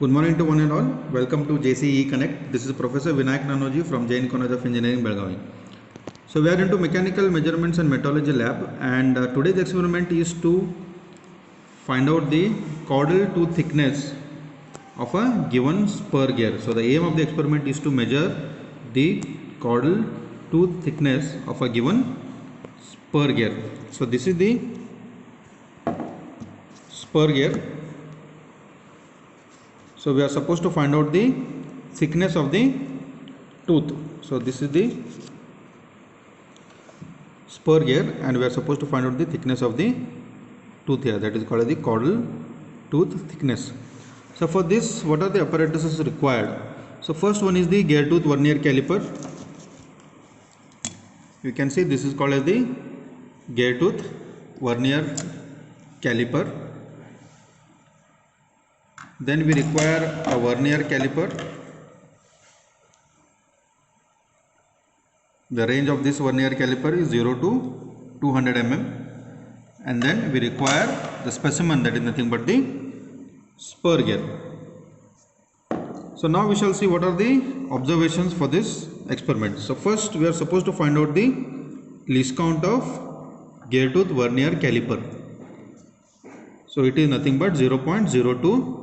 Good morning to one and all. Welcome to JCE Connect. This is Professor Vinayak Nanoji from Jain College of Engineering, Belgavi. So we are into mechanical measurements and metrology lab, and today's experiment is to find out the caudal tooth thickness of a given spur gear. So the aim of the experiment is to measure the caudal tooth thickness of a given spur gear. So this is the spur gear. So we are supposed to find out the thickness of the tooth. So this is the spur gear and we are supposed to find out the thickness of the tooth here, that is called the caudal tooth thickness. So for this, what are the apparatuses required? So first one is the gear tooth vernier caliper. You can see this is called as the gear tooth vernier caliper. Then we require a vernier caliper. The range of this vernier caliper is 0 to 200 mm. And then we require the specimen, that is nothing but the spur gear. So now we shall see what are the observations for this experiment. So first we are supposed to find out the least count of gear tooth vernier caliper. So it is nothing but 0.02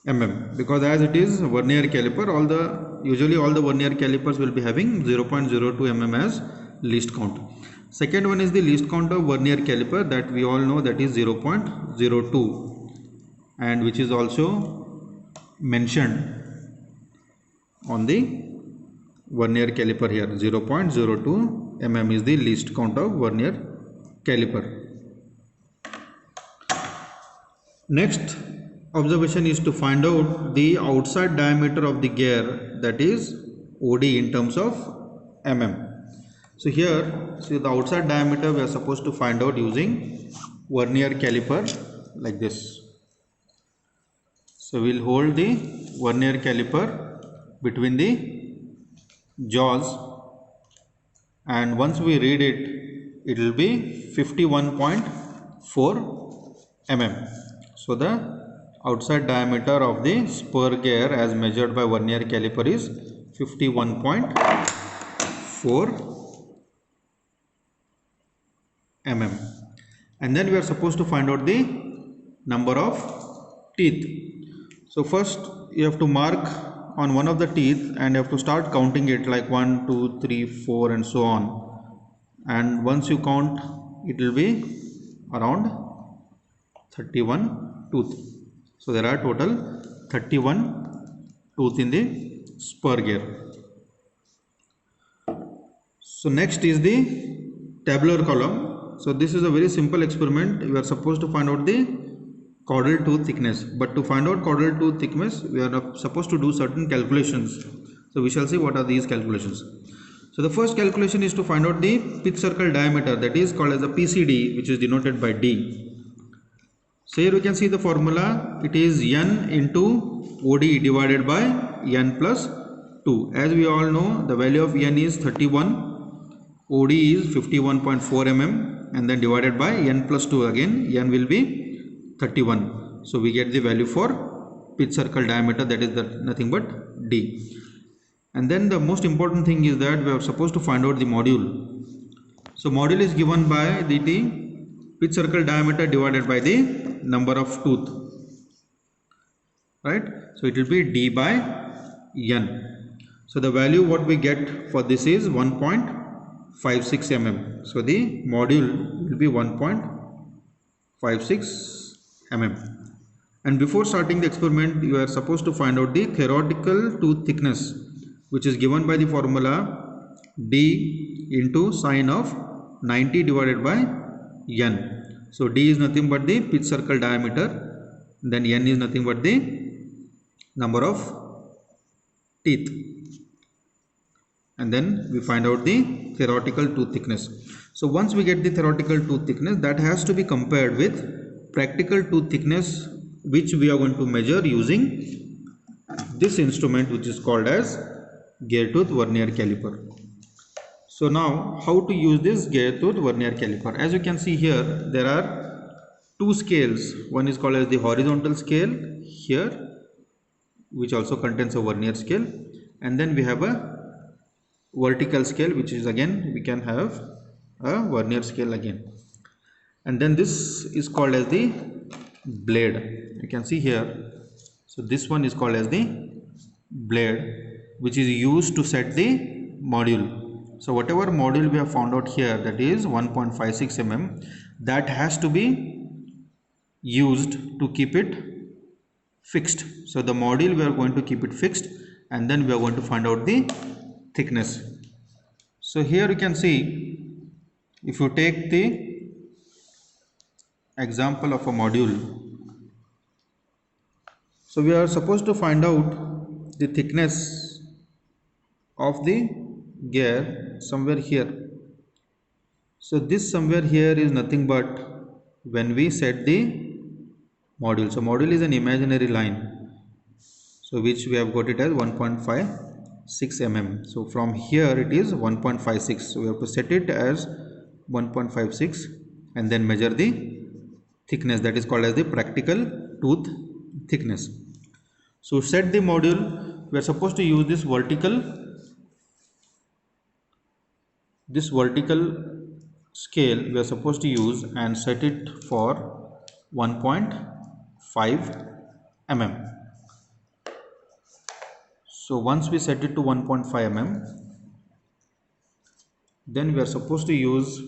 mm, because as it is vernier caliper, usually all the vernier calipers will be having 0.02 mm as least count. Second one is the least count of vernier caliper, that we all know, that is 0.02, and which is also mentioned on the vernier caliper here. 0.02 mm is the least count of vernier caliper. Next observation is to find out the outside diameter of the gear, that is OD in terms of mm. So here, see the outside diameter we are supposed to find out using vernier caliper like this. So we will hold the vernier caliper between the jaws, and once we read it, it will be 51.4 mm. So the outside diameter of the spur gear as measured by vernier caliper is 51.4 mm. And then we are supposed to find out the number of teeth. So first you have to mark on one of the teeth and you have to start counting it, like 1, 2, 3, 4 and so on. And once you count, it will be around 31 tooth. So there are total 31 tooth in the spur gear. So next is the tabular column. So this is a very simple experiment. We are supposed to find out the caudal tooth thickness. But to find out caudal tooth thickness, we are supposed to do certain calculations. So we shall see what are these calculations. So the first calculation is to find out the pitch circle diameter, that is called as the PCD, which is denoted by D. So here we can see the formula. It is n into OD divided by n plus 2. As we all know, the value of n is 31, OD is 51.4 mm, and then divided by n plus 2, again n will be 31. So we get the value for pitch circle diameter, that is nothing but D. And then the most important thing is that we are supposed to find out the module. So module is given by the pitch circle diameter divided by the number of tooth, right? So it will be D by n. So the value what we get for this is 1.56 mm. So the module will be 1.56 mm. And before starting the experiment, you are supposed to find out the theoretical tooth thickness, which is given by the formula D into sine of 90 divided by n. So D is nothing but the pitch circle diameter, then n is nothing but the number of teeth, and then we find out the theoretical tooth thickness. So once we get the theoretical tooth thickness, that has to be compared with practical tooth thickness, which we are going to measure using this instrument, which is called as gear tooth vernier caliper. So now how to use this gear tooth vernier caliper? As you can see here, there are two scales. One is called as the horizontal scale here, which also contains a vernier scale, and then we have a vertical scale, which is again we can have a vernier scale again. And then this is called as the blade. You can see here. So this one is called as the blade, which is used to set the module. So whatever module we have found out here, that is 1.56 mm, that has to be used to keep it fixed. So the module we are going to keep it fixed, and then we are going to find out the thickness. So here you can see, if you take the example of a module, so we are supposed to find out the thickness of the gear somewhere here. So this somewhere here is nothing but when we set the module. So module is an imaginary line, so which we have got it as 1.56 mm. So from here it is 1.56, so we have to set it as 1.56 and then measure the thickness, that is called as the practical tooth thickness. So set the module, we are supposed to use this vertical scale we are supposed to use and set it for 1.5 mm. So once we set it to 1.5 mm, then we are supposed to use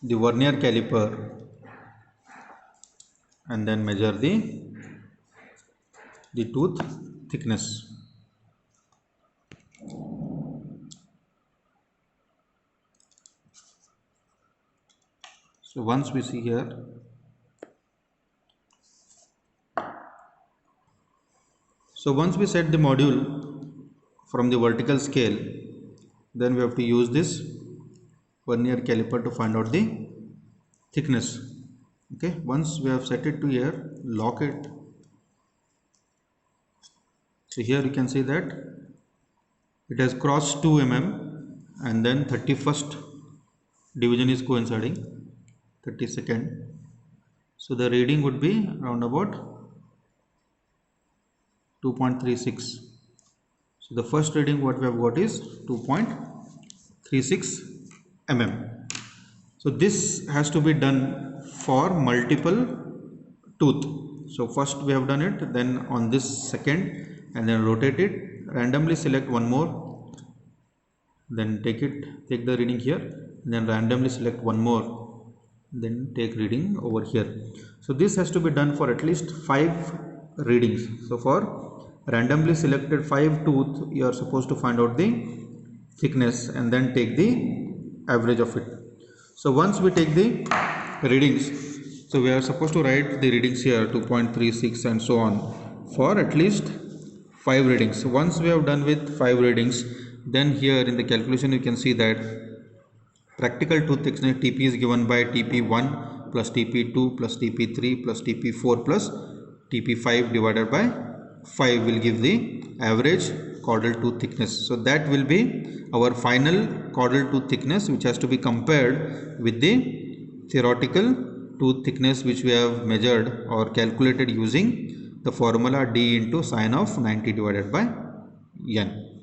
the vernier caliper and then measure the tooth thickness. So once we see here, so once we set the module from the vertical scale, then we have to use this vernier caliper to find out the thickness. Okay, once we have set it to here, lock it. So here you can see that it has crossed 2 mm and then 31st division is coinciding, 32nd. So the reading would be around about 2.36. So the first reading what we have got is 2.36 mm. So this has to be done for multiple tooth. So first we have done it, then on this second, and then rotate it, randomly select one more, then take the reading here, and then randomly select one more, then take reading over here. So this has to be done for at least 5 readings. So for randomly selected 5 tooth, you are supposed to find out the thickness and then take the average of it. So once we take the readings, so we are supposed to write the readings here, 2.36 and so on, for at least 5 readings. So once we have done with 5 readings, then here in the calculation you can see that practical tooth thickness TP is given by TP1 plus TP2 plus TP3 plus TP4 plus TP5 divided by 5 will give the average caudal tooth thickness. So that will be our final caudal tooth thickness, which has to be compared with the theoretical tooth thickness which we have measured or calculated using the formula D into sine of 90 divided by n.